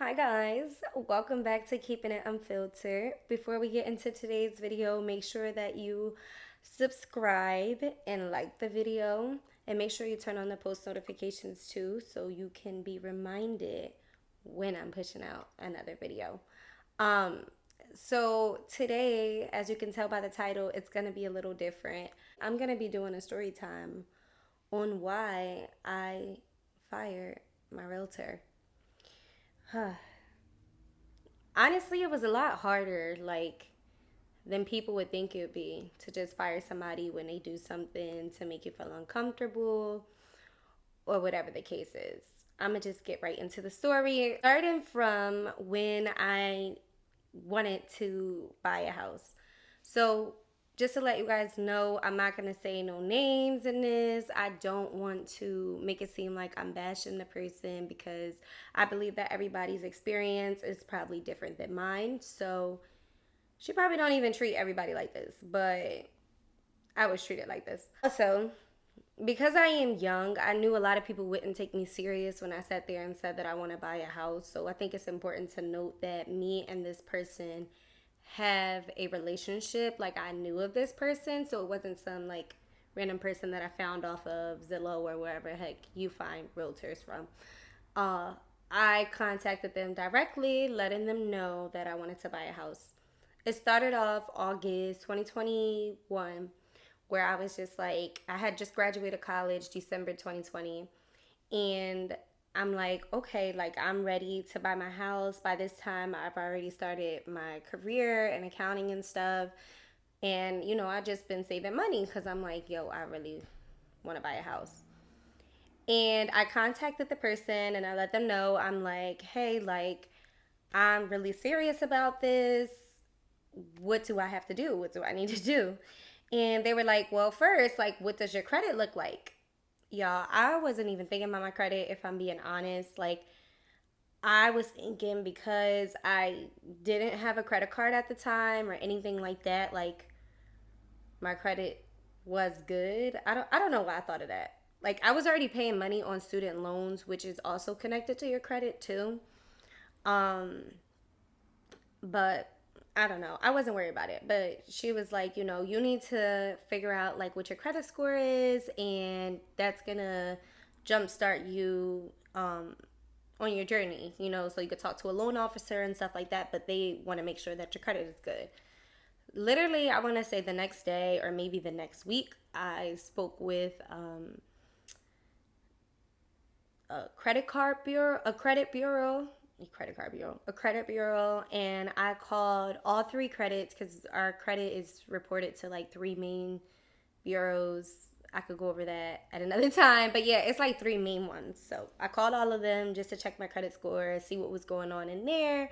Hi guys, welcome back to Keeping It Unfiltered. Before we get into today's video, make sure that you subscribe and like the video, and make sure you turn on the post notifications too so you can be reminded when I'm pushing out another video. Um so today, as you can tell by the title, it's going to be a little different. I'm going to be doing a story time on why I fired my realtor. Honestly, it was a lot harder, than people would think it would be to just fire somebody when they do something to make you feel uncomfortable or whatever the case is. I'm gonna just get right into the story. Starting from when I wanted to buy a house. So, just to let you guys know, I'm not going to say no names in this. I don't want to make it seem like I'm bashing the person because I believe that everybody's experience is probably different than mine. So, she probably don't even treat everybody like this, but I was treated like this. Also, because I am young, I knew a lot of people wouldn't take me serious when I sat there and said that I want to buy a house. So I think it's important to note that me and this person have a relationship. Like, I knew of this person, so it wasn't some random person that I found off of Zillow or wherever heck you find realtors from. I contacted them directly, letting them know that I wanted to buy a house. It started off August 2021, where I was just like, I had just graduated college December 2020, and I'm like, okay, I'm ready to buy my house. By this time, I've already started my career in accounting and stuff. And, I've just been saving money because I'm like, yo, I really want to buy a house. And I contacted the person and I let them know, I'm like, hey, I'm really serious about this. What do I have to do? What do I need to do? And they were like, well, first, what does your credit look like? Y'all, I wasn't even thinking about my credit, if I'm being honest. I was thinking, because I didn't have a credit card at the time or anything like that, my credit was good. I don't know why I thought of that. I was already paying money on student loans, which is also connected to your credit too. Um, but I don't know. I wasn't worried about it. But she was like, you need to figure out what your credit score is, and that's gonna jumpstart you on your journey, so you could talk to a loan officer and stuff like that, but they want to make sure that your credit is good. Literally, I want to say the next day or maybe the next week, I spoke with a credit bureau, and I called all three credits because our credit is reported to three main bureaus. I could go over that at another time, but yeah, it's three main ones. So I called all of them just to check my credit score, see what was going on in there,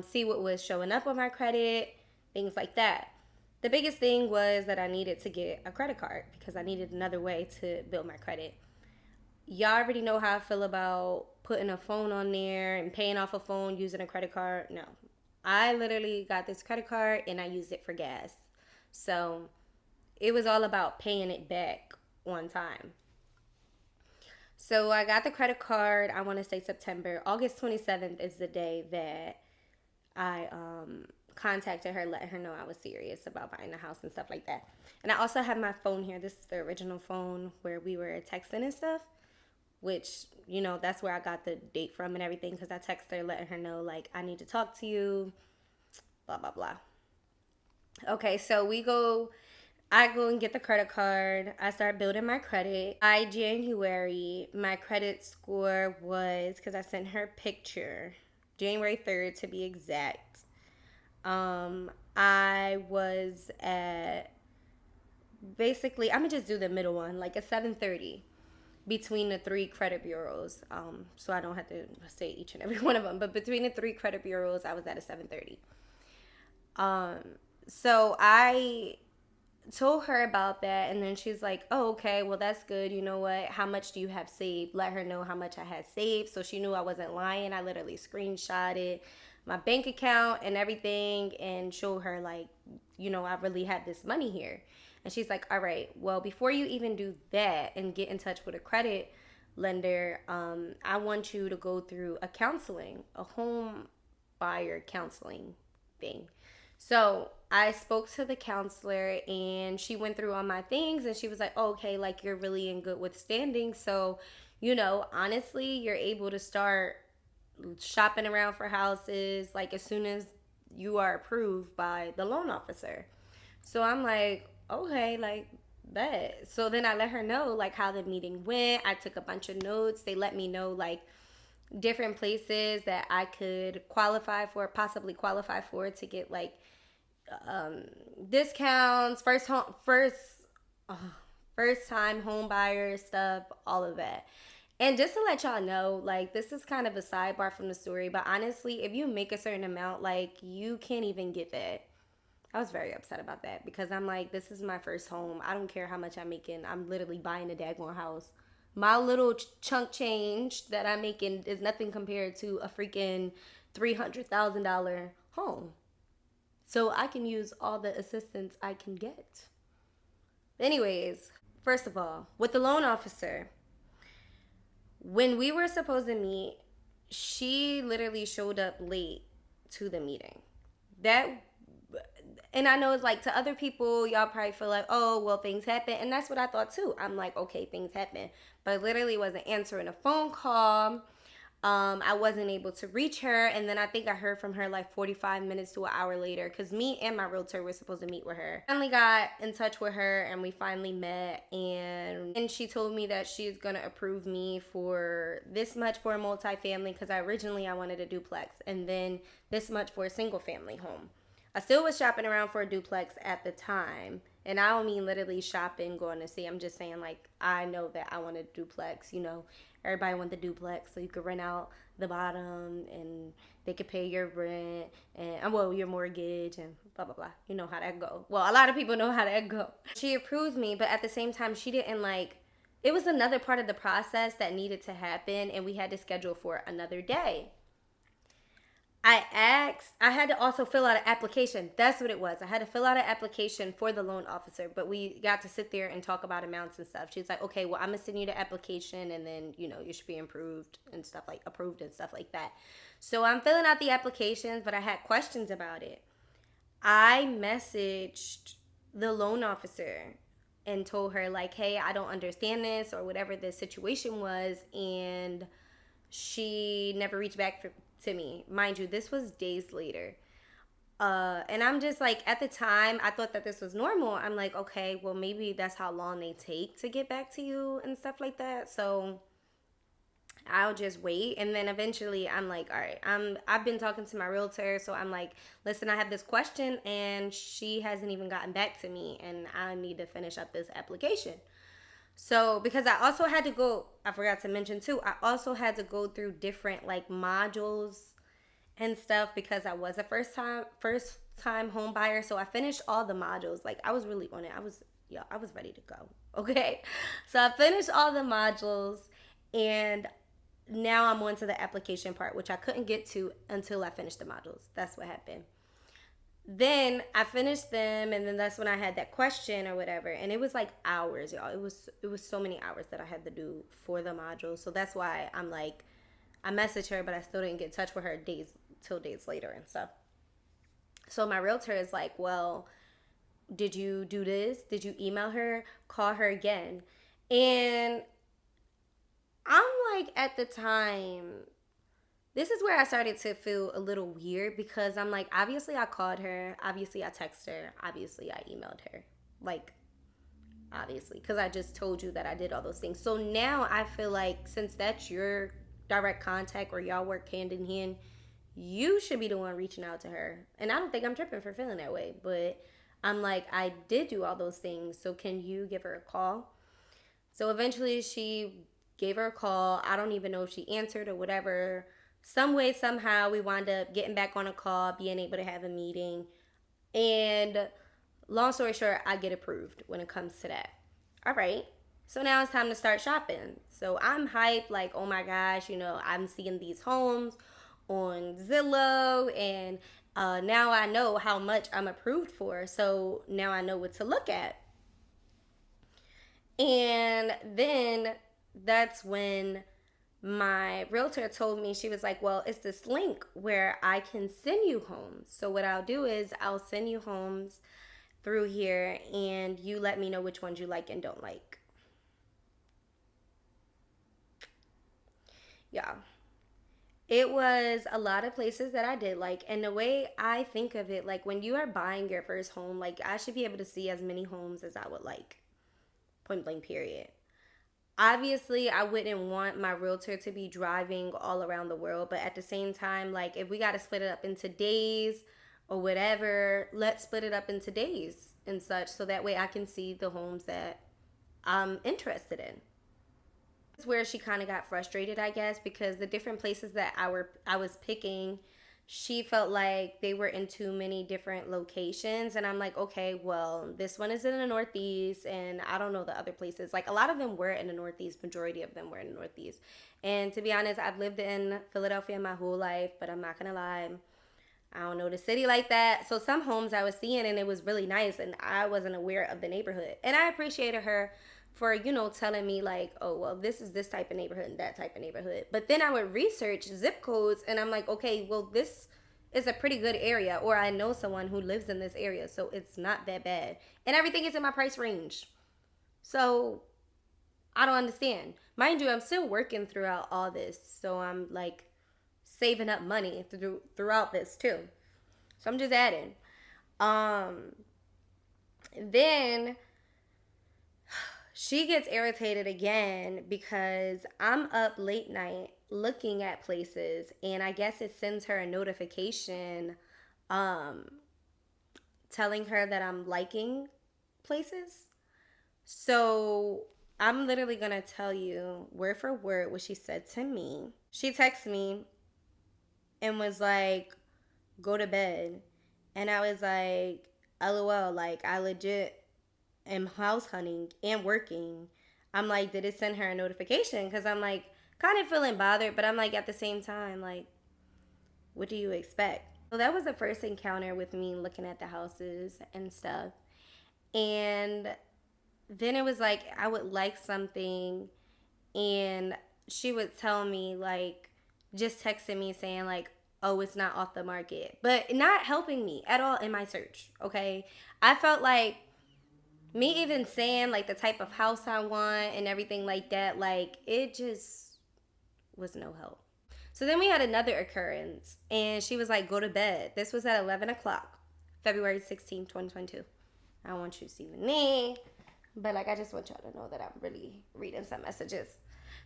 see what was showing up on my credit, things like that. The biggest thing was that I needed to get a credit card because I needed another way to build my credit. Y'all already know how I feel about putting a phone on there and paying off a phone using a credit card. No, I literally got this credit card and I used it for gas. So it was all about paying it back on time. So I got the credit card, I want to say September. August 27th is the day that I contacted her, letting her know I was serious about buying a house and stuff like that. And I also have my phone here. This is the original phone where we were texting and stuff, which, that's where I got the date from and everything, because I texted her letting her know, I need to talk to you, blah, blah, blah. Okay, so I go and get the credit card. I start building my credit. By January, my credit score was, because I sent her a picture, January 3rd to be exact. I was at, basically, I'm going to just do the middle one, a 730 between the three credit bureaus. So I don't have to say each and every one of them. But between the three credit bureaus, I was at a 730. So I told her about that, and then she's like, oh, okay, well, that's good. You know what, how much do you have saved? Let her know how much I had saved, so she knew I wasn't lying. I literally screenshotted my bank account and everything and showed her I really had this money here. And she's like, all right, well, before you even do that and get in touch with a credit, lender, I want you to go through a home buyer counseling thing. So I spoke to the counselor and she went through all my things and she was like, oh, okay, like you're really in good withstanding. So, honestly, you're able to start shopping around for houses like as soon as you are approved by the loan officer. So I'm like, okay, like that. So then I let her know like how the meeting went. I took a bunch of notes. They let me know like different places that I could possibly qualify for to get like discounts, uh, first time home buyer stuff, all of that. And just to let y'all know, like this is kind of a sidebar from the story, but honestly, if you make a certain amount, like you can't even get that. I was very upset about that because I'm like, this is my first home. I don't care how much I'm making. I'm literally buying a daggone house. My little chunk change that I'm making is nothing compared to a freaking $300,000 home. So I can use all the assistance I can get. Anyways, first of all, with the loan officer, when we were supposed to meet, she literally showed up late to the meeting. That and I know it's like to other people, y'all probably feel like, oh, well, things happen. And that's what I thought too. I'm like, okay, things happen. But I literally wasn't answering a phone call. I wasn't able to reach her. And then I think I heard from her like 45 minutes to an hour later because me and my realtor were supposed to meet with her. Finally got in touch with her and we finally met. And she told me that she's going to approve me for this much for a multifamily because originally I wanted a duplex and then this much for a single family home. I still was shopping around for a duplex at the time. And I don't mean literally shopping, going to see. I'm just saying, like, I know that I want a duplex. Everybody want the duplex so you could rent out the bottom and they could pay your rent and, well, your mortgage and blah, blah, blah. You know how that go. Well, a lot of people know how that go. She approved me, but at the same time, she didn't, like, it was another part of the process that needed to happen, and we had to schedule for another day. I had to also fill out an application. That's what it was. I had to fill out an application for the loan officer, but we got to sit there and talk about amounts and stuff. She's like, okay, well, I'm going to send you the application and then, you should be approved and stuff like that. So I'm filling out the applications, but I had questions about it. I messaged the loan officer and told her like, hey, I don't understand this or whatever the situation was. And she never reached back to me. Mind you, this was days later. And I'm just like, at the time, I thought that this was normal. I'm like, okay, well, maybe that's how long they take to get back to you and stuff like that. So I'll just wait. And then eventually I'm like, all right, I've been talking to my realtor. So I'm like, listen, I have this question and she hasn't even gotten back to me and I need to finish up this application. So, because I forgot to mention too, I also had to go through different like modules and stuff because I was a first time home buyer. So I finished all the modules. Like I was really on it. I was ready to go. Okay. So I finished all the modules and now I'm on to the application part, which I couldn't get to until I finished the modules. That's what happened. Then I finished them and then that's when I had that question or whatever, and it was like hours, y'all. It was so many hours that I had to do for the module. So that's why I'm like, I messaged her but I still didn't get in touch with her days later and stuff. So my realtor is like, well, did you do this? Did you email her? Call her again. And I'm like, at the time, this is where I started to feel a little weird because I'm like, obviously I called her, obviously I texted her, obviously I emailed her. Like, obviously, because I just told you that I did all those things. So now I feel like since that's your direct contact or y'all work hand in hand, you should be the one reaching out to her. And I don't think I'm tripping for feeling that way, but I'm like, I did do all those things. So can you give her a call? So eventually she gave her a call. I don't even know if she answered or whatever. Some way, somehow, we wound up getting back on a call, being able to have a meeting. And long story short, I get approved when it comes to that. All right. So now it's time to start shopping. So I'm hyped, like, oh my gosh, I'm seeing these homes on Zillow, and now I know how much I'm approved for. So now I know what to look at. And then that's when my realtor told me, she was like, well, it's this link where I can send you homes. So what I'll do is I'll send you homes through here and you let me know which ones you like and don't like. Yeah. It was a lot of places that I did like, and the way I think of it, like when you are buying your first home, like I should be able to see as many homes as I would like. Point blank, period. Obviously, I wouldn't want my realtor to be driving all around the world, but at the same time, like if we got to split it up into days or whatever, let's split it up into days and such so that way I can see the homes that I'm interested in. It's where she kind of got frustrated, I guess, because the different places that I was picking, she felt like they were in too many different locations, and I'm like, okay, well, this one is in the Northeast, and I don't know the other places. Like a lot of them were in the Northeast, majority of them were in the Northeast. And to be honest, I've lived in Philadelphia my whole life, but I'm not gonna lie, I don't know the city like that. So some homes I was seeing and it was really nice and I wasn't aware of the neighborhood. And I appreciated her for, telling me like, oh, well, this is this type of neighborhood and that type of neighborhood. But then I would research zip codes and I'm like, okay, well, this is a pretty good area or I know someone who lives in this area. So it's not that bad. And everything is in my price range. So I don't understand. Mind you, I'm still working throughout all this. So I'm like saving up money throughout this too. So I'm just adding. Um, then she gets irritated again because I'm up late night looking at places, and I guess it sends her a notification um, telling her that I'm liking places. So I'm literally gonna tell you word for word what she said to me. She texted me and was like, go to bed. And I was like, LOL, like I legit am house hunting and working. I'm like, did it send her a notification? Because I'm like, kind of feeling bothered, but I'm like, at the same time, like, what do you expect? So that was the first encounter with me looking at the houses and stuff. And then it was like, I would like something, and she would tell me, like, just texting me saying, like, oh, it's not off the market, but not helping me at all in my search. Okay. I felt like me even saying like the type of house I want and everything like that, like it just was no help. So then we had another occurrence and she was like, go to bed. This was at 11 o'clock, February 16th, 2022. I don't want you to see the name, but like I just want y'all to know that I'm really reading some messages.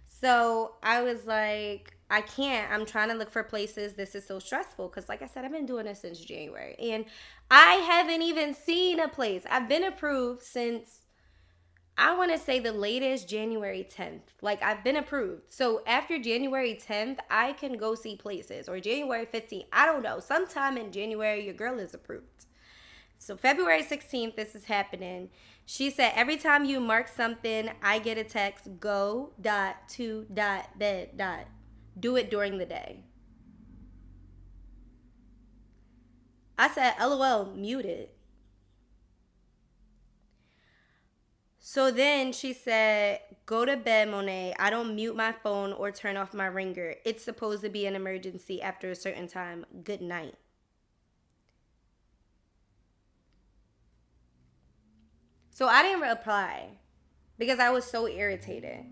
So I was like, I can't. I'm trying to look for places. This is so stressful because, like I said, I've been doing this since January and I haven't even seen a place. I've been approved since, I want to say, the latest January 10th. Like I've been approved. So after January 10th, I can go see places, or January 15th. I don't know. Sometime in January, your girl is approved. So February 16th, this is happening. She said, every time you mark something, I get a text, go dot to dot bed dot. Do it during the day. I said, LOL, muted. So then she said, go to bed, Monet. I don't mute my phone or turn off my ringer. It's supposed to be an emergency after a certain time. Good night. So I didn't reply because I was so irritated.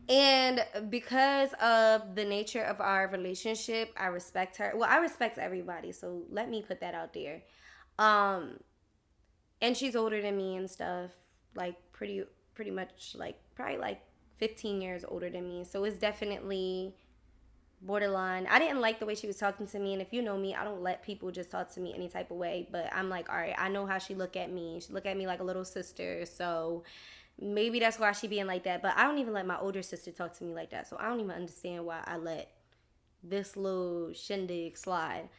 And because of the nature of our relationship, I respect her. Well, I respect everybody, so let me put that out there. Um, and she's older than me and stuff, like pretty much like probably like 15 years older than me. So it's definitely borderline. I didn't like the way she was talking to me, and if you know me, I don't let people just talk to me any type of way. But I'm like, all right, I know how she look at me. She look at me like a little sister, so maybe that's why she being like that. But I don't even let my older sister talk to me like that, so I don't even understand why I let this little shindig slide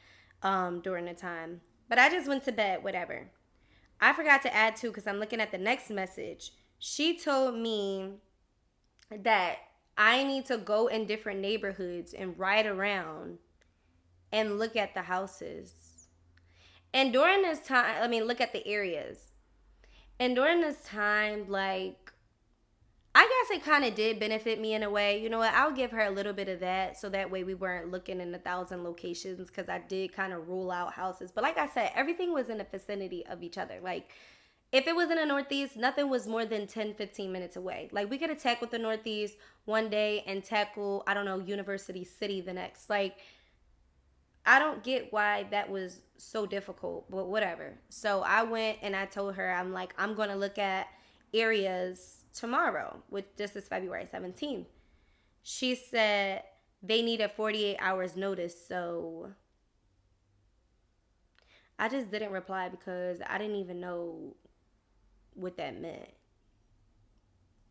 during the time. But I just went to bed, whatever. I forgot to add too because I'm looking at the next message. She told me that I need to go in different neighborhoods and ride around and look at the houses. And during this time, I mean, look at the areas. And during this time, like, I guess it kind of did benefit me in a way. You know what? I'll give her a little bit of that so that way we weren't looking in 1,000 locations because I did kind of rule out houses. But like I said, everything was in the vicinity of each other. Like, if it was in the Northeast, nothing was more than 10, 15 minutes away. Like, we could have tackled the Northeast one day and tackle, I don't know, University City the next. Like, I don't get why that was so difficult, but whatever. So I went and I told her, I'm like, I'm going to look at areas tomorrow, which this is February 17th. She said they need a 48 hours notice. So I just didn't reply because I didn't even know what that meant.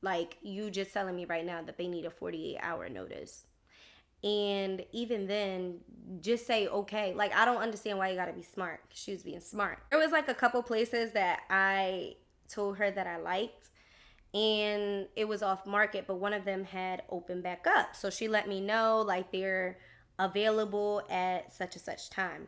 Like, you just telling me right now that they need a 48-hour notice. And even then, just say okay. Like, I don't understand why you gotta be smart. She was being smart. There was like a couple places that I told her that I liked, and it was off market, but one of them had opened back up. So she let me know like they're available at such and such time.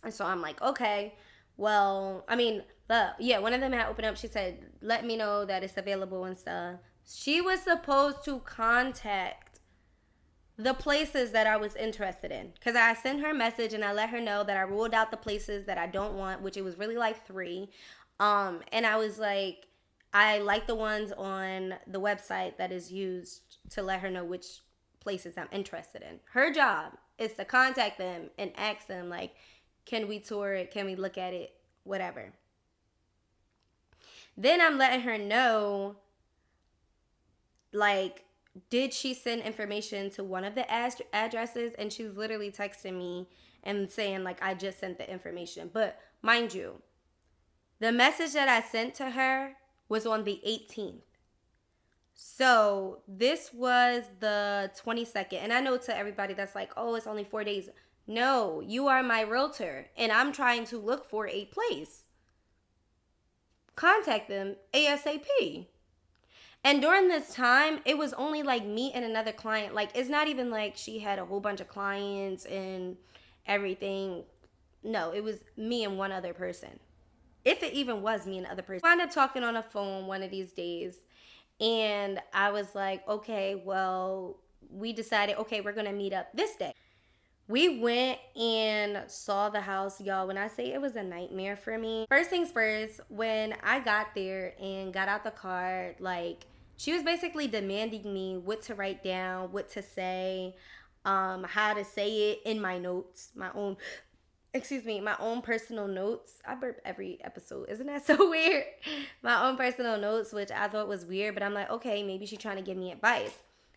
And so I'm like, okay, well, I mean, one of them had opened up. She said, let me know that it's available and stuff. She was supposed to contact the places that I was interested in because I sent her a message and I let her know that I ruled out the places that I don't want, which it was really like 3. And I was like, I like the ones on the website that is used to let her know which places I'm interested in. Her job is to contact them and ask them like, can we tour it? Can we look at it? Whatever. Then I'm letting her know, like, did she send information to one of the addresses? And she's literally texting me and saying, like, I just sent the information. But mind you, the message that I sent to her was on the 18th. So this was the 22nd. And I know to everybody that's like, oh, it's only 4 days. No, you are my realtor and I'm trying to look for a place. Contact them ASAP. And during this time, it was only like me and another client. Like, it's not even like she had a whole bunch of clients and everything. No, it was me and one other person. If it even was me and the other person. I wound up talking on a phone one of these days. And I was like, okay, well, we decided, okay, we're going to meet up this day. We went and saw the house, y'all. When I say it was a nightmare for me, first things first, when I got there and got out the car, like, she was basically demanding me what to write down, what to say, how to say it in my notes, my own personal notes. I burp every episode. Isn't that so weird? My own personal notes, which I thought was weird, but I'm like, okay, maybe she's trying to give me advice.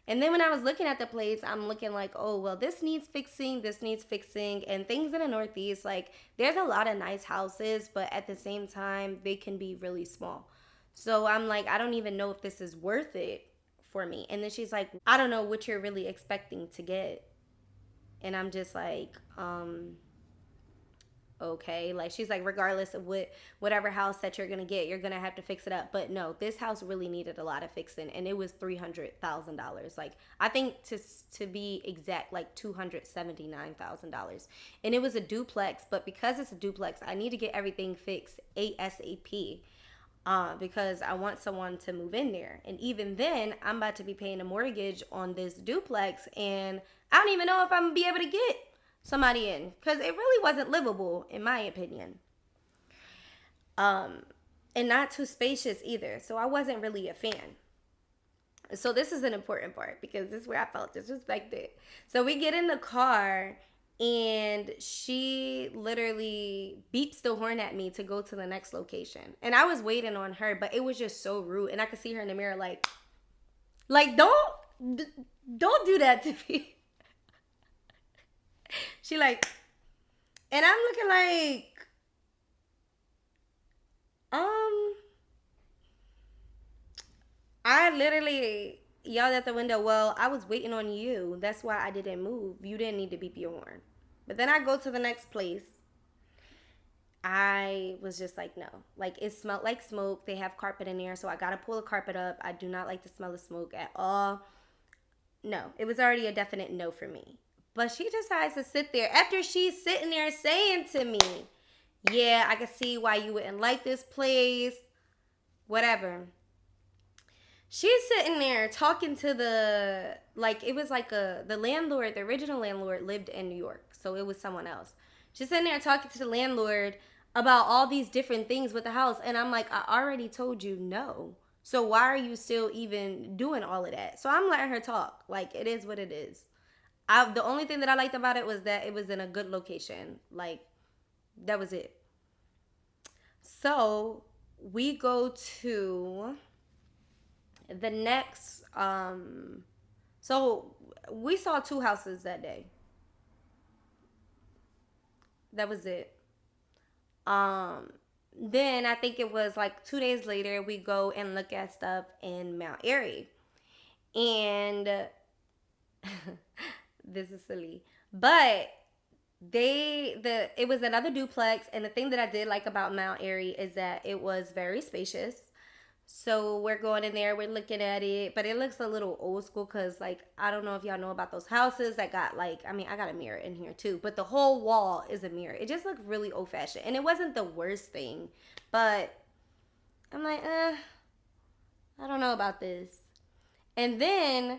And then when I was looking at the place, I'm looking like, oh, well, this needs fixing, and things in the Northeast, like, there's a lot of nice houses, but at the same time, they can be really small. So I'm like, I don't even know if this is worth it for me. And then she's like, I don't know what you're really expecting to get. And I'm just like, okay, like, she's like, regardless of whatever house that you're gonna get, you're gonna have to fix it up. But no, this house really needed a lot of fixing, and it was $300,000. Like, I think to be exact, like $279,000. And it was a duplex, but because it's a duplex, I need to get everything fixed ASAP. Because I want someone to move in there. And even then, I'm about to be paying a mortgage on this duplex, and I don't even know if I'm gonna be able to get somebody in because it really wasn't livable in my opinion, and not too spacious either, so I wasn't really a fan. So this is an important part because this is where I felt disrespected. So we get in the car and she literally beeps the horn at me to go to the next location, and I was waiting on her, but it was just so rude, and I could see her in the mirror like don't do that to me. She like, and I'm looking like, I literally yelled at the window, well, I was waiting on you. That's why I didn't move. You didn't need to beep your horn. But then I go to the next place. I was just like, no. Like, it smelled like smoke. They have carpet in there, so I gotta pull the carpet up. I do not like the smell of smoke at all. No, it was already a definite no for me. But she decides to sit there after she's sitting there saying to me, yeah, I can see why you wouldn't like this place, whatever. She's sitting there talking to the, like, it was like the landlord, the original landlord lived in New York, so it was someone else. She's sitting there talking to the landlord about all these different things with the house, and I'm like, I already told you no. So why are you still even doing all of that? So I'm letting her talk. Like, it is what it is. The only thing that I liked about it was that it was in a good location. Like, that was it. So we go to the next so we saw two houses that day. That was it. um then I think it was like 2 days later we go and look at stuff in Mount Airy. And this is silly, but it was another duplex, and the thing that I did like about Mount Airy is that it was very spacious. So we're going in there, we're looking at it, but it looks a little old school because, like, I don't know if y'all know about those houses that got, like, I mean, I got a mirror in here too, but the whole wall is a mirror. It just looked really old fashioned, and it wasn't the worst thing, but I'm like, I don't know about this. And then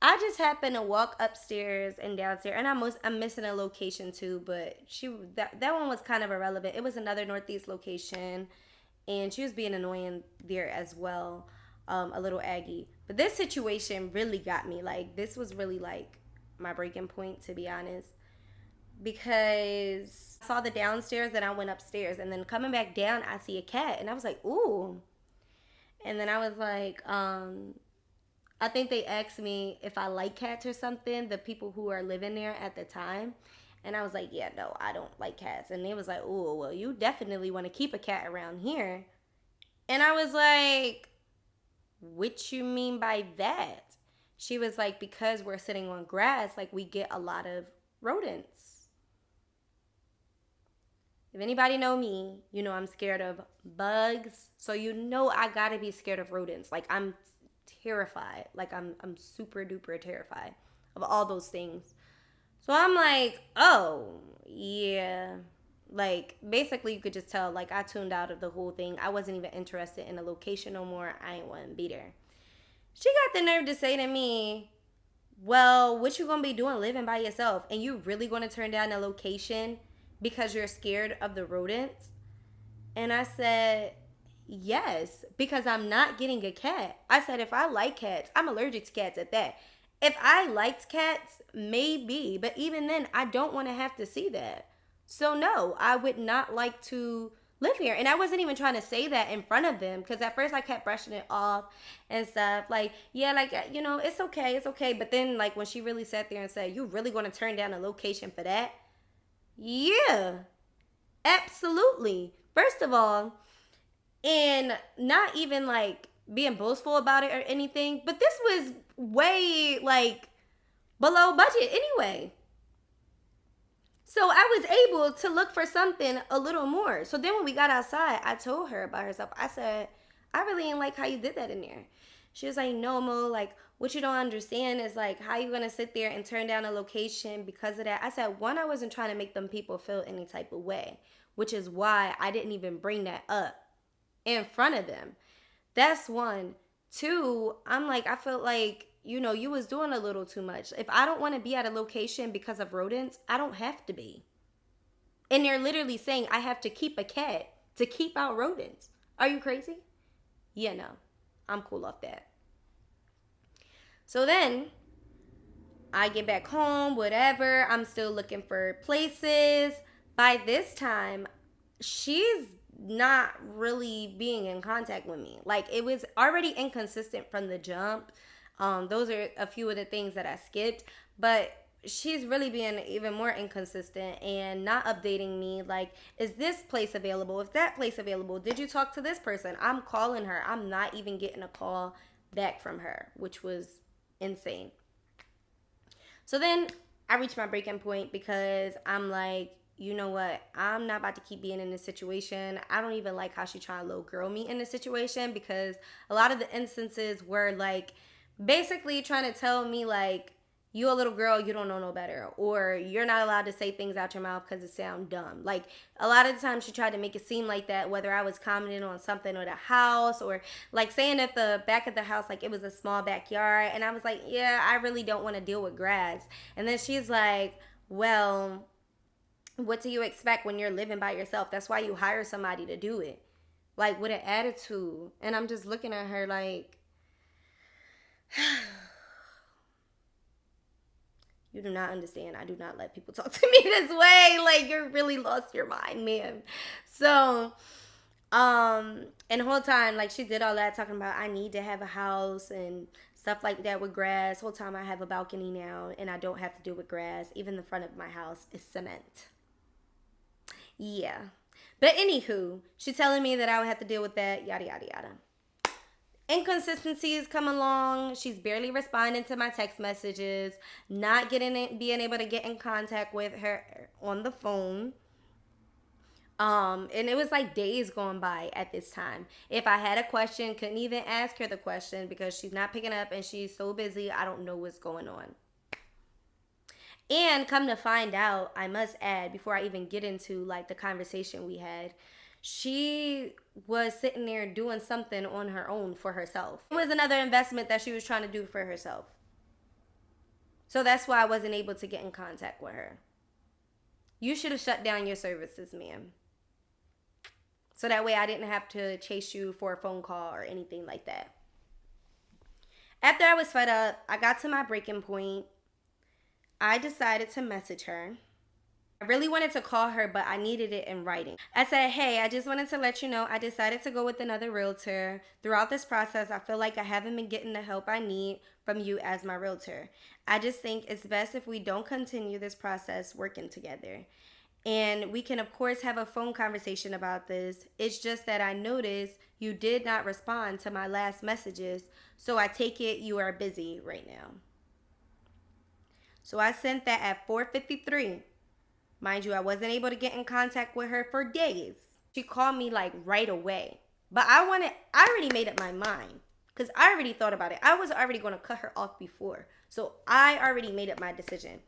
I just happened to walk upstairs and downstairs, and I'm missing a location too, but that one was kind of irrelevant. It was another Northeast location, and she was being annoying there as well, a little aggy. But this situation really got me. Like, this was really like my breaking point, to be honest, because I saw the downstairs, then I went upstairs, and then coming back down, I see a cat, and I was like, ooh. And then I was like, I think they asked me if I like cats or something, the people who are living there at the time. And I was like, yeah, no, I don't like cats. And they was like, oh, well, you definitely want to keep a cat around here. And I was like, what you mean by that? She was like, because we're sitting on grass, like, we get a lot of rodents. If anybody know me, you know I'm scared of bugs. So you know I gotta be scared of rodents. Like, I'm terrified. Like, I'm super duper terrified of all those things. So I'm like, oh yeah. Like, basically you could just tell, like, I tuned out of the whole thing. I wasn't even interested in the location no more. I ain't want to be there. She got the nerve to say to me, well, what you gonna be doing living by yourself? And you really gonna turn down the location because you're scared of the rodents? And I said, yes, because I'm not getting a cat. I said, if I like cats, I'm allergic to cats at that. If I liked cats, maybe, but even then, I don't want to have to see that. So, no, I would not like to live here. And I wasn't even trying to say that in front of them, because at first I kept brushing it off and stuff. Like, yeah, like, you know, it's okay, it's okay. But then, like, when she really sat there and said, you really going to turn down a location for that? Yeah, absolutely. First of all, and not even like being boastful about it or anything, but this was way like below budget anyway. So I was able to look for something a little more. So then when we got outside, I told her about herself. I said, I really didn't like how you did that in there. She was like, no, Mo, like, what you don't understand is, like, how you gonna sit there and turn down a location because of that? I said, one, I wasn't trying to make them people feel any type of way, which is why I didn't even bring that up in front of them. That's one. Two, I'm like, I felt like, you know, you was doing a little too much. If I don't want to be at a location because of rodents, I don't have to be. And they're literally saying I have to keep a cat to keep out rodents. Are you crazy? Yeah, no. I'm cool off that. So then I get back home, whatever. I'm still looking for places. By this time, she's not really being in contact with me. Like, it was already inconsistent from the jump. Those are a few of the things that I skipped, but she's really being even more inconsistent and not updating me. Like, is this place available? Is that place available? Did you talk to this person? I'm calling her. I'm not even getting a call back from her, which was insane. So then I reached my breaking point because I'm like, you know what? I'm not about to keep being in this situation. I don't even like how she trying to little girl me in this situation, because a lot of the instances were like basically trying to tell me like, you a little girl, you don't know no better, or you're not allowed to say things out your mouth because it sound dumb. Like a lot of the times she tried to make it seem like that, whether I was commenting on something or the house, or like saying at the back of the house, like it was a small backyard, and I was like, yeah, I really don't want to deal with grass. And then she's like, well, what do you expect when you're living by yourself? That's why you hire somebody to do it. Like with an attitude. And I'm just looking at her like, you do not understand. I do not let people talk to me this way. Like, you're really lost your mind, man. So, and the whole time, like, she did all that talking about I need to have a house and stuff like that with grass. Whole time I have a balcony now and I don't have to deal with grass. Even the front of my house is cement. Yeah. But anywho, she's telling me that I would have to deal with that, yada, yada, yada. Inconsistencies come along. She's barely responding to my text messages, not being able to get in contact with her on the phone. And it was like days going by at this time. If I had a question, couldn't even ask her the question because she's not picking up and she's so busy, I don't know what's going on. And come to find out, I must add, before I even get into like the conversation we had, she was sitting there doing something on her own for herself. It was another investment that she was trying to do for herself. So that's why I wasn't able to get in contact with her. You should have shut down your services, ma'am. So that way I didn't have to chase you for a phone call or anything like that. After I was fed up, I got to my breaking point. I decided to message her. I really wanted to call her, but I needed it in writing. I said, hey, I just wanted to let you know I decided to go with another realtor. Throughout this process, I feel like I haven't been getting the help I need from you as my realtor. I just think it's best if we don't continue this process working together. And we can, of course, have a phone conversation about this. It's just that I noticed you did not respond to my last messages, so I take it you are busy right now. So I sent that at 4:53. Mind you, I wasn't able to get in contact with her for days. She called me like right away. But I already made up my mind because I already thought about it. I was already going to cut her off before. So I already made up my decision.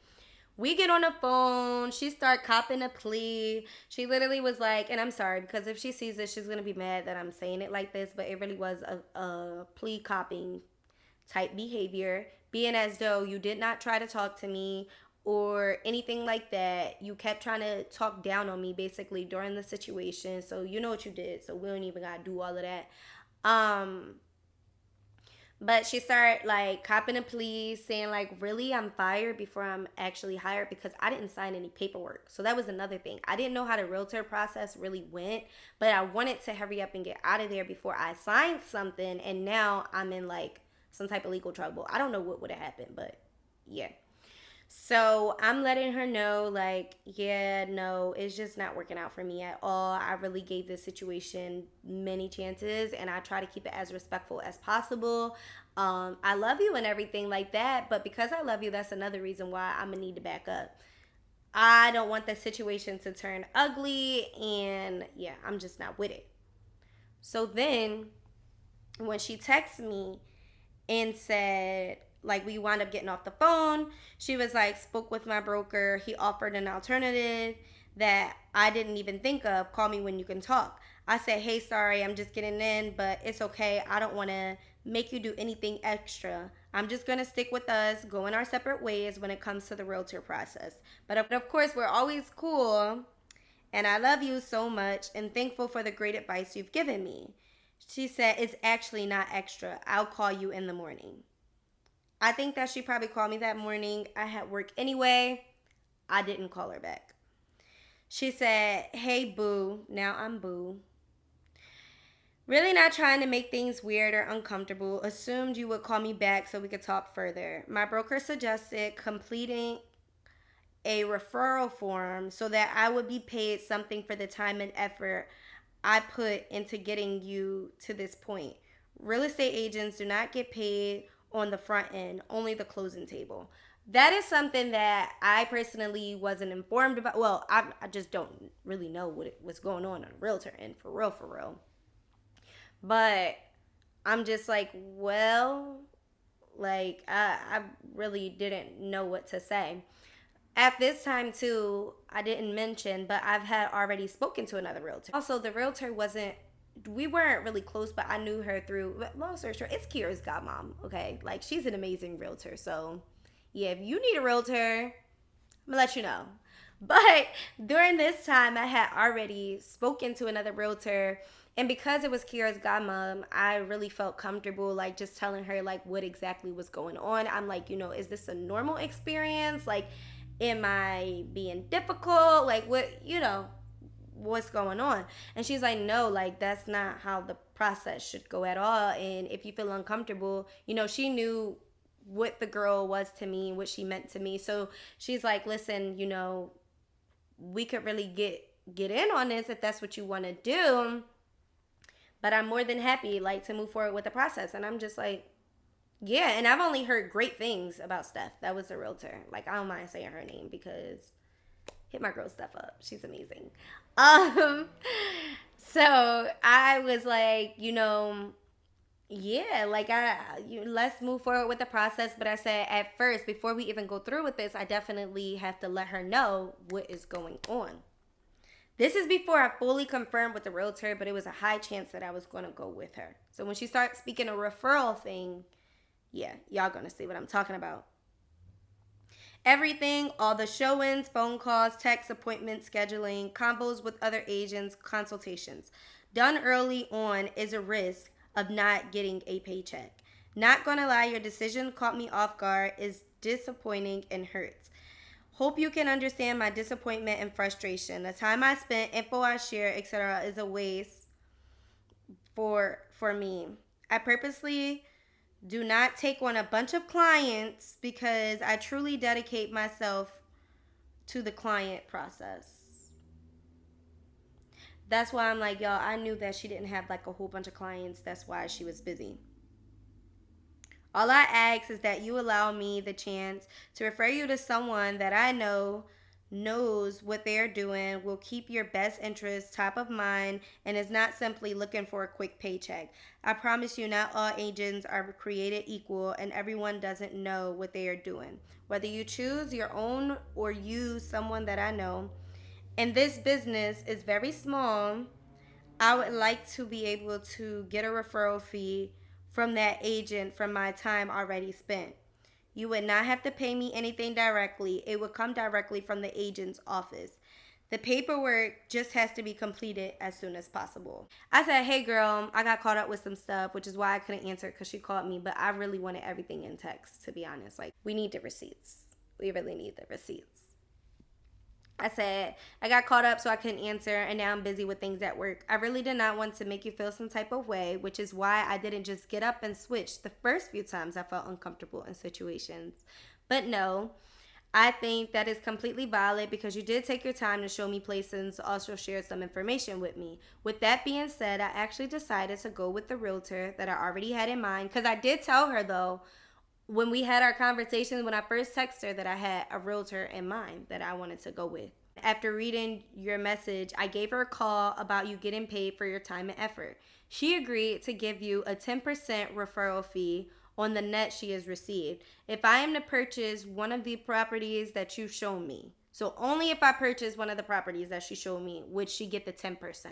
We get on the phone. She start copping a plea. She literally was like, and I'm sorry because if she sees this, she's going to be mad that I'm saying it like this. But it really was a plea copping type behavior, being as though you did not try to talk to me or anything like that. You kept trying to talk down on me basically during the situation. So you know what you did. So we don't even gotta do all of that. But she started like copping a plea, saying like, really, I'm fired before I'm actually hired because I didn't sign any paperwork. So that was another thing. I didn't know how the realtor process really went, but I wanted to hurry up and get out of there before I signed something. And now I'm in like some type of legal trouble. I don't know what would have happened, but yeah. So I'm letting her know, like, yeah, no, it's just not working out for me at all. I really gave this situation many chances and I try to keep it as respectful as possible. I love you and everything like that, but because I love you, that's another reason why I'm gonna need to back up. I don't want the situation to turn ugly, and yeah, I'm just not with it. So then when she texts me and said, like, we wound up getting off the phone, she was like, spoke with my broker, he offered an alternative that I didn't even think of. Call me when you can talk. I said, hey, sorry, I'm just getting in, but it's okay. I don't want to make you do anything extra. I'm just going to stick with us, go in our separate ways when it comes to the realtor process. But of course, we're always cool, and I love you so much and thankful for the great advice you've given me. She said, it's actually not extra. I'll call you in the morning. I think that she probably called me that morning. I had work anyway. I didn't call her back. She said, hey, boo. Now I'm boo. Really not trying to make things weird or uncomfortable. Assumed you would call me back so we could talk further. My broker suggested completing a referral form so that I would be paid something for the time and effort I put into getting you to this point. Real estate agents do not get paid on the front end, only the closing table. That is something that I personally wasn't informed about. Well, I just don't really know what's going on the realtor end, for real. But I'm just like, well, Like, I really didn't know what to say. At this time, too, I didn't mention, but I've had already spoken to another realtor. Also, the realtor wasn't, we weren't really close, but I knew her through, long story short, it's Kiera's godmom, okay? Like, she's an amazing realtor. So, yeah, if you need a realtor, I'm gonna let you know. But during this time, I had already spoken to another realtor. And because it was Kiera's godmom, I really felt comfortable, like, just telling her, like, what exactly was going on. I'm like, is this a normal experience? Like, am I being difficult? Like, what's going on? And she's like, no, like, that's not how the process should go at all. And if you feel uncomfortable, she knew what the girl was to me, what she meant to me. So she's like, listen, we could really get in on this if that's what you want to do, but I'm more than happy, like, to move forward with the process. And I'm just like, yeah. And I've only heard great things about Steph. That was the realtor. Like, I don't mind saying her name because hit my girl Steph up. She's amazing. Um, so I was like, yeah, like, let's move forward with the process. But I said, at first, before we even go through with this, I definitely have to let her know what is going on. This is before I fully confirmed with the realtor, but it was a high chance that I was going to go with her. So when she starts speaking a referral thing, yeah, y'all going to see what I'm talking about. Everything, all the show-ins, phone calls, text appointments, scheduling, combos with other agents, consultations. Done early on is a risk of not getting a paycheck. Not gonna lie, your decision caught me off guard, is disappointing and hurts. Hope you can understand my disappointment and frustration. The time I spent, info I share, etc. is a waste for me. I purposely do not take on a bunch of clients because I truly dedicate myself to the client process. That's why I'm like, y'all, I knew that she didn't have like a whole bunch of clients. That's why she was busy. All I ask is that you allow me the chance to refer you to someone that I know knows what they're doing, will keep your best interests top of mind, and is not simply looking for a quick paycheck. I promise you, not all agents are created equal, and everyone doesn't know what they are doing. Whether you choose your own or use someone that I know, and this business is very small, I would like to be able to get a referral fee from that agent from my time already spent. You would not have to pay me anything directly. It would come directly from the agent's office. The paperwork just has to be completed as soon as possible. I said, hey girl, I got caught up with some stuff, which is why I couldn't answer because she called me, but I really wanted everything in text, to be honest. Like, we need the receipts. We really need the receipts. I said, I got caught up so I couldn't answer, and now I'm busy with things at work. I really did not want to make you feel some type of way, which is why I didn't just get up and switch the first few times I felt uncomfortable in situations. But no, I think that is completely valid because you did take your time to show me places, also share some information with me. With that being said, I actually decided to go with the realtor that I already had in mind, because I did tell her, though, when we had our conversation, when I first texted her, that I had a realtor in mind that I wanted to go with. After reading your message, I gave her a call about you getting paid for your time and effort. She agreed to give you a 10% referral fee on the net she has received if I am to purchase one of the properties that you've shown me. So only if I purchase one of the properties that she showed me would she get the 10%.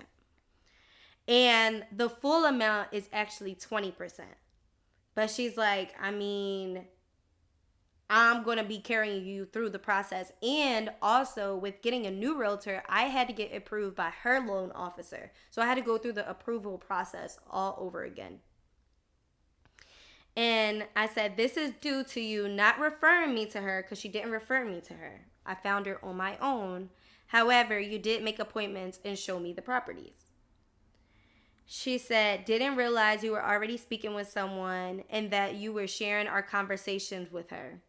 And the full amount is actually 20%. But she's like, I mean, I'm going to be carrying you through the process. And also, with getting a new realtor, I had to get approved by her loan officer. So I had to go through the approval process all over again. And I said, this is due to you not referring me to her, because she didn't refer me to her. I found her on my own. However, you did make appointments and show me the properties. She said, didn't realize you were already speaking with someone and that you were sharing our conversations with her.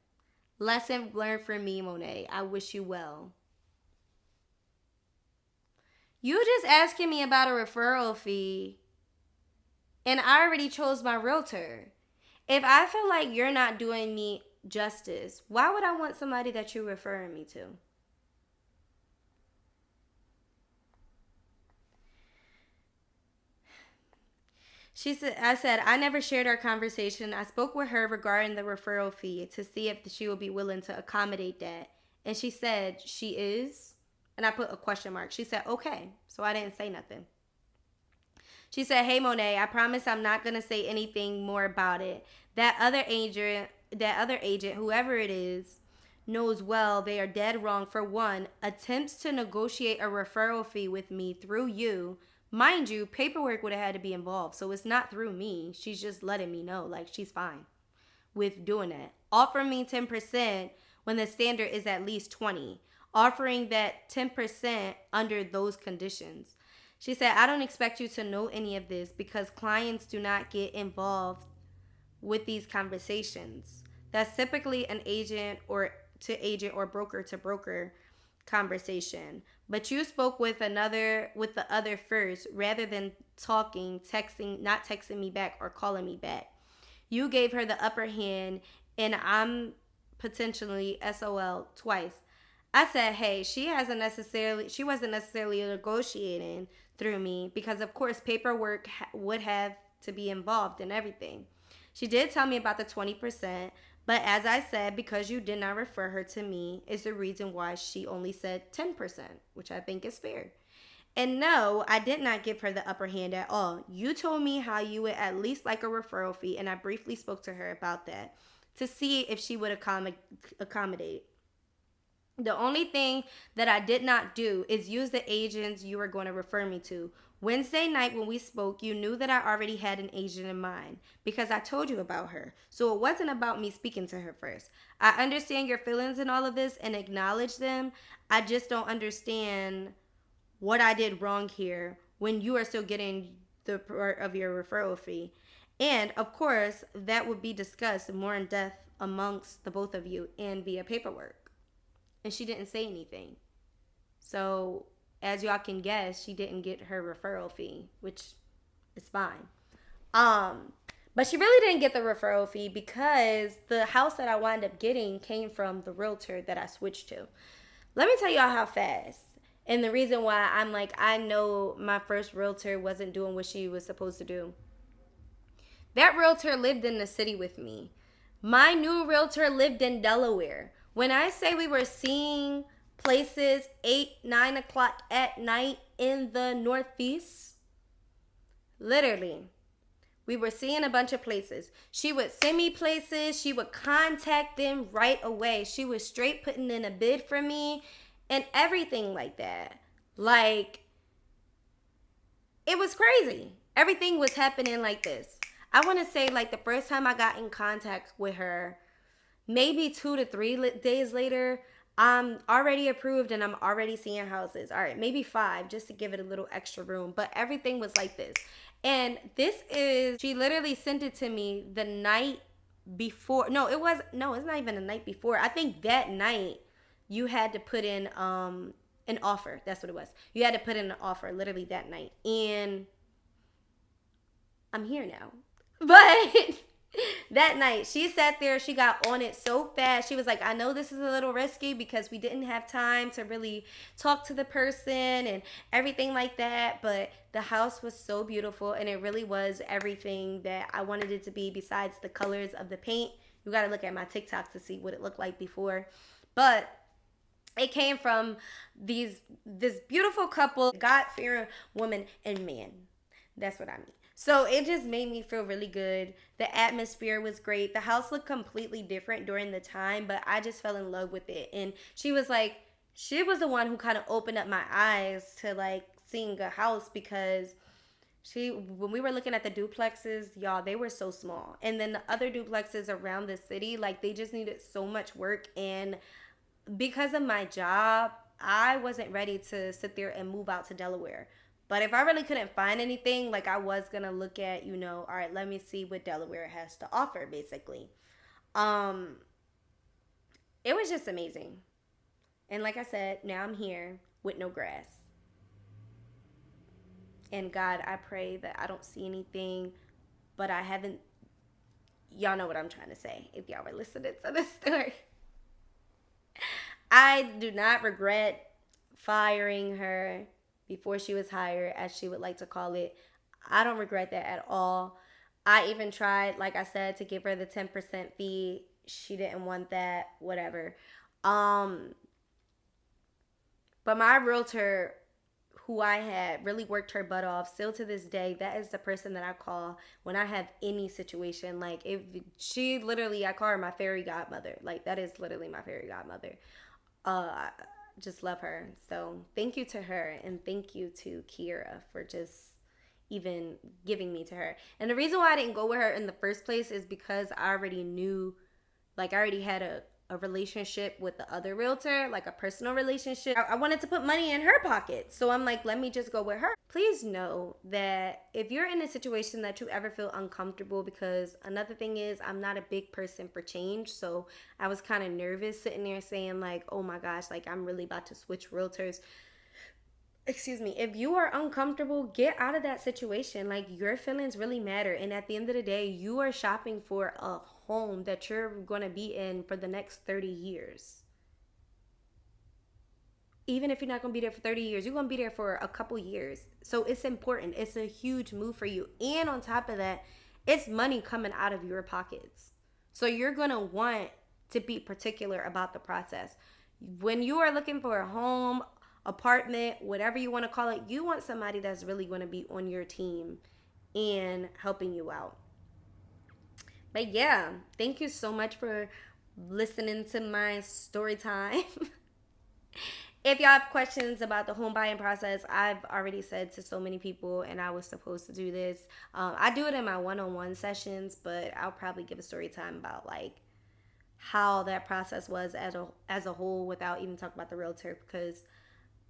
Lesson learned from me, Monet. I wish you well. You just asking me about a referral fee, and I already chose my realtor. If I feel like you're not doing me justice, why would I want somebody that you're referring me to? I said, I never shared our conversation. I spoke with her regarding the referral fee to see if she would be willing to accommodate that. And she said she is. And I put a question mark. She said, okay. So I didn't say nothing. She said, hey, Monet, I promise I'm not going to say anything more about it. That other agent, whoever it is, knows well they are dead wrong. For one, attempts to negotiate a referral fee with me through you. Mind you, paperwork would have had to be involved. So it's not through me. She's just letting me know, like, she's fine with doing that. Offering me 10% when the standard is at least 20. Offering that 10% under those conditions. She said, I don't expect you to know any of this because clients do not get involved with these conversations. That's typically an agent or broker to broker conversation. But you spoke with the other first rather than not texting me back or calling me back. You gave her the upper hand and I'm potentially SOL twice. I said, hey, she wasn't necessarily negotiating through me because of course paperwork would have to be involved in everything. She did tell me about the 20%, but as I said, because you did not refer her to me is the reason why she only said 10%, which I think is fair. And no, I did not give her the upper hand at all. You told me how you would at least like a referral fee, and I briefly spoke to her about that to see if she would accommodate. The only thing that I did not do is use the agents you were going to refer me to. Wednesday night when we spoke, you knew that I already had an agent in mind because I told you about her. So it wasn't about me speaking to her first. I understand your feelings and all of this and acknowledge them. I just don't understand what I did wrong here when you are still getting the part of your referral fee. And of course, that would be discussed more in depth amongst the both of you and via paperwork. And she didn't say anything. So, as y'all can guess, she didn't get her referral fee, which is fine. But she really didn't get the referral fee because the house that I wound up getting came from the realtor that I switched to. Let me tell y'all how fast. And the reason why I'm like, I know my first realtor wasn't doing what she was supposed to do. That realtor lived in the city with me. My new realtor lived in Delaware. When I say we were seeing places 8, 9 o'clock at night in the Northeast, literally, we were seeing a bunch of places. She would send me places. She would contact them right away. She was straight putting in a bid for me and everything like that. Like, it was crazy. Everything was happening like this. I want to say, like, the first time I got in contact with her, maybe 2 to 3 days later, I'm already approved and I'm already seeing houses. All right, maybe 5 just to give it a little extra room. But everything was like this. And she literally sent it to me the night before. No, it's not even the night before. I think that night you had to put in an offer. That's what it was. You had to put in an offer literally that night. And I'm here now. But that night, she sat there, she got on it so fast. She was like, I know this is a little risky because we didn't have time to really talk to the person and everything like that. But the house was so beautiful and it really was everything that I wanted it to be besides the colors of the paint. You got to look at my TikTok to see what it looked like before. But it came from this beautiful couple, God-fearing woman and man. That's what I mean. So it just made me feel really good. The atmosphere was great. The house looked completely different during the time, but I just fell in love with it. And she was the one who kind of opened up my eyes to like seeing a house because when we were looking at the duplexes, y'all, they were so small. And then the other duplexes around the city, like they just needed so much work. And because of my job, I wasn't ready to sit there and move out to Delaware. But if I really couldn't find anything, like I was going to look at, all right, let me see what Delaware has to offer, basically. It was just amazing. And like I said, now I'm here with no grass. And God, I pray that I don't see anything, but I haven't, y'all know what I'm trying to say if y'all were listening to this story. I do not regret firing her before she was hired, as she would like to call it. I don't regret that at all. I even tried, like I said, to give her the 10% fee. She didn't want that, whatever. Um, but my realtor, who I had, really worked her butt off. Still to this day, that is the person that I call when I have any situation. Like, if she literally, I call her my fairy godmother. Like, that is literally my fairy godmother. I just love her. So thank you to her, and thank you to Kiera for just even giving me to her. And the reason why I didn't go with her in the first place is because I already knew, like, I already had a relationship with the other realtor, like a personal relationship. I wanted to put money in her pocket. So I'm like, let me just go with her. Please know that if you're in a situation that you ever feel uncomfortable, because another thing is, I'm not a big person for change. So I was kind of nervous sitting there saying, like, oh my gosh, like, I'm really about to switch realtors. Excuse me. If you are uncomfortable, get out of that situation. Like, your feelings really matter. And at the end of the day, you are shopping for a home that you're going to be in for the next 30 years. Even if you're not going to be there for 30 years, you're going to be there for a couple years. So it's important. It's a huge move for you. And on top of that, it's money coming out of your pockets. So you're going to want to be particular about the process. When you are looking for a home, apartment, whatever you want to call it, you want somebody that's really going to be on your team and helping you out. But yeah, thank you so much for listening to my story time. If y'all have questions about the home buying process, I've already said to so many people, and I was supposed to do this. I do it in my one-on-one sessions, but I'll probably give a story time about like how that process was as a whole without even talking about the realtor, because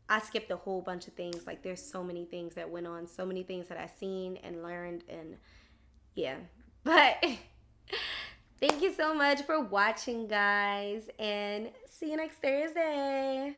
I skipped a whole bunch of things. Like, there's so many things that went on, so many things that I seen and learned, and yeah. But thank you so much for watching, guys, and see you next Thursday.